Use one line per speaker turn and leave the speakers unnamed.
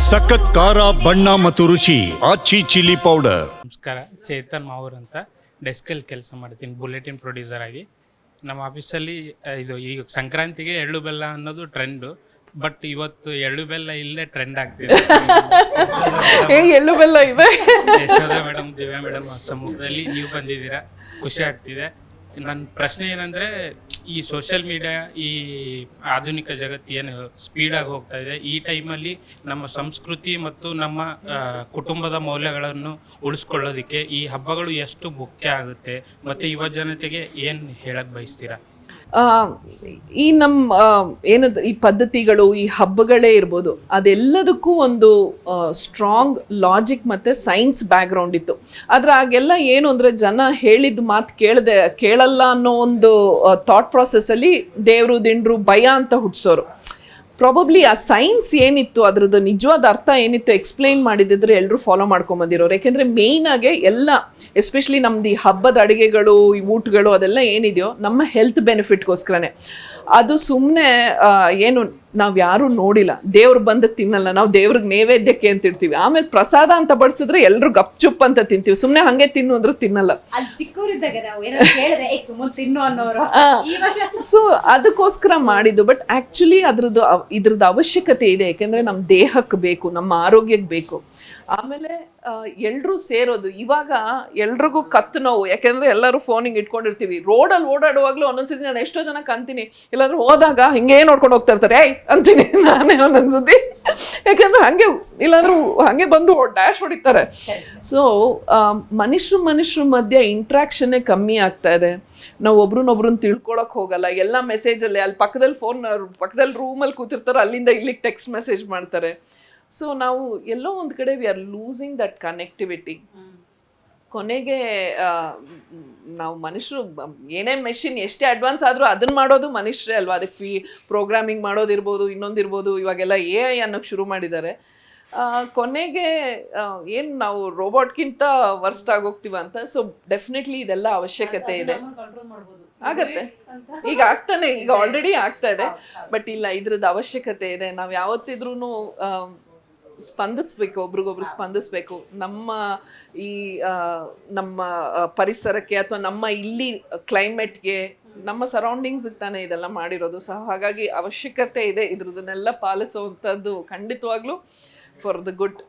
ಸಖತ್ ಖಾರ ಬಣ್ಣ ಮತ್ತು ರುಚಿ ಆಚಿ ಚಿಲ್ಲಿ ಪೌಡರ್.
ನಮಸ್ಕಾರ, ಚೇತನ್ ಮಾವೂರ್ ಅಂತ. ಡೆಸ್ಕಲ್ಲಿ ಕೆಲಸ ಮಾಡ್ತೀನಿ, ಬುಲೆಟಿನ್ ಪ್ರೊಡ್ಯೂಸರ್ ಆಗಿ. ನಮ್ಮ ಆಫೀಸಲ್ಲಿ ಇದು ಈಗ ಸಂಕ್ರಾಂತಿಗೆ ಎಳ್ಳು ಬೆಲ್ಲ ಅನ್ನೋದು ಟ್ರೆಂಡು. ಬಟ್ ಇವತ್ತು ಎಳ್ಳು ಬೆಲ್ಲ ಇಲ್ಲದೆ ಟ್ರೆಂಡ್ ಆಗ್ತಿದೆ.
ಎಳ್ಳು ಬೆಲ್ಲ ಇದೆ.
ಯಶೋಧ ಮೇಡಮ್, ದಿವ್ಯಾ ಮೇಡಮ್ ಸಮ್ಮುಖದಲ್ಲಿ ನೀವು ಬಂದಿದ್ದೀರಾ, ಖುಷಿ ಆಗ್ತಿದೆ. ನನ್ನ ಪ್ರಶ್ನೆ ಏನಂದರೆ, ಈ ಸೋಷಿಯಲ್ ಮೀಡಿಯಾ, ಈ ಆಧುನಿಕ ಜಗತ್ತು ಏನು ಸ್ಪೀಡಾಗಿ ಹೋಗ್ತಾ ಇದೆ, ಈ ಟೈಮಲ್ಲಿ ನಮ್ಮ ಸಂಸ್ಕೃತಿ ಮತ್ತು ನಮ್ಮ ಕುಟುಂಬದ ಮೌಲ್ಯಗಳನ್ನು ಉಳಿಸ್ಕೊಳ್ಳೋದಕ್ಕೆ ಈ ಹಬ್ಬಗಳು ಎಷ್ಟು ಮುಖ್ಯ ಆಗುತ್ತೆ, ಮತ್ತು ಯುವ ಜನತೆಗೆ ಏನು ಹೇಳಕ್ಕೆ ಬಯಸ್ತೀರಾ?
ಈ ನಮ್ಮ ಏನದು ಈ ಪದ್ಧತಿಗಳು, ಈ ಹಬ್ಬಗಳೇ ಇರ್ಬೋದು, ಅದೆಲ್ಲದಕ್ಕೂ ಒಂದು ಸ್ಟ್ರಾಂಗ್ ಲಾಜಿಕ್ ಮತ್ತು ಸೈನ್ಸ್ ಬ್ಯಾಕ್ಗ್ರೌಂಡ್ ಇತ್ತು. ಆದರೆ ಆಗೆಲ್ಲ ಏನು ಅಂದರೆ, ಜನ ಹೇಳಿದ ಮಾತು ಕೇಳಲ್ಲ ಅನ್ನೋ ಒಂದು ಥಾಟ್ ಪ್ರಾಸೆಸ್ಸಲ್ಲಿ ದೇವರು ದಿಂಡ್ರು ಭಯ ಅಂತ ಹುಟ್ಟಿಸೋರು. ಪ್ರಾಬಬ್ಲಿ ಆ ಸೈನ್ಸ್ ಏನಿತ್ತು, ಅದರದ್ದು ನಿಜವಾದ ಅರ್ಥ ಏನಿತ್ತು ಎಕ್ಸ್ಪ್ಲೈನ್ ಮಾಡಿದಿದ್ರೆ ಎಲ್ಲರೂ ಫಾಲೋ ಮಾಡ್ಕೊಂಬಂದಿರೋರು. ಯಾಕೆಂದರೆ ಮೇಯ್ನಾಗೆ ಎಲ್ಲ, ಎಸ್ಪೆಷಲಿ ನಮ್ದು ಈ ಹಬ್ಬದ ಅಡುಗೆಗಳು, ಈ ಊಟಗಳು, ಅದೆಲ್ಲ ಏನಿದೆಯೋ ನಮ್ಮ ಹೆಲ್ತ್ ಬೆನಿಫಿಟ್ಗೋಸ್ಕರನೇ. ಅದು ಸುಮ್ಮನೆ ಏನು ನಾವು ಯಾರೂ ನೋಡಿಲ್ಲ, ದೇವ್ರು ಬಂದು ತಿನ್ನಲ್ಲ, ನಾವು ದೇವ್ರಿಗೆ ನೈವೇದ್ಯಕ್ಕೆ ಅಂತ ಇಡ್ತೀವಿ, ಆಮೇಲೆ ಪ್ರಸಾದ ಅಂತ ಬಡಿಸಿದ್ರೆ ಎಲ್ಲರೂ ಗಪ್ಚುಪ್ ಅಂತ ತಿಂತೀವಿ, ಸುಮ್ಮನೆ ಹಾಗೆ ತಿನ್ನು ಅಂದ್ರೆ ತಿನ್ನಲ್ಲ. ಸೊ ಅದಕ್ಕೋಸ್ಕರ ಮಾಡಿದ್ದು. ಬಟ್ ಆ್ಯಕ್ಚುಲಿ ಇದ್ರದ್ದು ಅವಶ್ಯಕತೆ ಇದೆ, ಯಾಕೆಂದರೆ ನಮ್ಮ ದೇಹಕ್ಕೆ ಬೇಕು, ನಮ್ಮ ಆರೋಗ್ಯಕ್ಕೆ ಬೇಕು. ಆಮೇಲೆ ಎಲ್ಲರೂ ಸೇರೋದು, ಇವಾಗ ಎಲ್ರಿಗೂ ಕತ್ತು ನೋವು, ಯಾಕೆಂದರೆ ಎಲ್ಲರೂ ಫೋನಿಗೆ ಇಟ್ಕೊಂಡಿರ್ತೀವಿ. ರೋಡಲ್ಲಿ ಓಡಾಡುವಾಗಲೂ ಒಂದೊಂದ್ಸತಿ ನಾನು ಎಷ್ಟೋ ಜನಕ್ಕೆ ಅಂತೀನಿ, ಇಲ್ಲಾಂದ್ರೆ ಹೋದಾಗ ಹಿಂಗೆ ನೋಡ್ಕೊಂಡು ಹೋಗ್ತಾ ಇರ್ತಾರೆ, ಅಂತೀನಿ ನಾನೇ ಒಂದೊಂದ್ಸತಿ. ಯಾಕೆಂದ್ರೆ ಹಾಗೆ ಇಲ್ಲಾಂದ್ರೆ ಹಾಗೆ ಬಂದು ಡ್ಯಾಶ್ ಹೊಡಿತಾರೆ. ಸೊ ಮನುಷ್ಯರ ಮಧ್ಯೆ ಇಂಟ್ರಾಕ್ಷನ್ನೇ ಕಮ್ಮಿ ಆಗ್ತಾ ಇದೆ. ನಾವು ಒಬ್ರನ್ನೊಬ್ರನ್ನ ತಿಳ್ಕೊಳಕ್ ಹೋಗಲ್ಲ, ಎಲ್ಲ ಮೆಸೇಜಲ್ಲಿ, ಅಲ್ಲಿ ಪಕ್ಕದಲ್ಲಿ ರೂಮಲ್ಲಿ ಕೂತಿರ್ತಾರೆ, ಅಲ್ಲಿಂದ ಇಲ್ಲಿಗೆ ಟೆಕ್ಸ್ಟ್ ಮೆಸೇಜ್ ಮಾಡ್ತಾರೆ. ಸೊ ನಾವು ಎಲ್ಲೋ ಒಂದು ಕಡೆ we are losing that connectivity. ಕೊನೆಗೆ ನಾವು ಮನುಷ್ಯರು, ಏನೇ ಮೆಷಿನ್ ಎಷ್ಟೇ ಅಡ್ವಾನ್ಸ್ ಆದರೂ ಅದನ್ನು ಮಾಡೋದು ಮನುಷ್ಯರೇ ಅಲ್ವಾ. ಅದಕ್ಕೆ ಪ್ರೋಗ್ರಾಮಿಂಗ್ ಮಾಡೋದಿರ್ಬೋದು, ಇನ್ನೊಂದಿರ್ಬೋದು. ಇವಾಗೆಲ್ಲ AI ಅನ್ನೋಕ್ಕೆ ಶುರು ಮಾಡಿದ್ದಾರೆ. ಕೊನೆಗೆ ಏನು ನಾವು ರೋಬೋಟ್ಗಿಂತ ವರ್ಸ್ಟ್ ಆಗೋಗ್ತೀವ ಅಂತ. ಸೊ ಡೆಫಿನೆಟ್ಲಿ ಇದೆಲ್ಲ ಅವಶ್ಯಕತೆ ಇದೆ. ಆಗತ್ತೆ, ಈಗ ಆಗ್ತಾನೆ, ಈಗ ಆಲ್ರೆಡಿ ಆಗ್ತಾ ಇದೆ. ಬಟ್ ಇಲ್ಲ, ಇದ್ರದ್ದು ಅವಶ್ಯಕತೆ ಇದೆ. ನಾವು ಯಾವತ್ತಿದ್ರೂ ಸ್ಪಂದಿಸ್ಬೇಕು, ಒಬ್ರಿಗೊಬ್ರು ಸ್ಪಂದಿಸ್ಬೇಕು. ನಮ್ಮ ಪರಿಸರಕ್ಕೆ ಅಥವಾ ನಮ್ಮ ಇಲ್ಲಿ ಕ್ಲೈಮೇಟ್ಗೆ, ನಮ್ಮ ಸರೌಂಡಿಂಗ್ಸ್ಗೆ ತಾನೇ ಇದೆಲ್ಲ ಮಾಡಿರೋದು. ಸೊ ಹಾಗಾಗಿ ಅವಶ್ಯಕತೆ ಇದೆ ಇದ್ರದನ್ನೆಲ್ಲ ಪಾಲಿಸುವಂಥದ್ದು, ಖಂಡಿತವಾಗ್ಲೂ ಫಾರ್ ದ ಗುಡ್.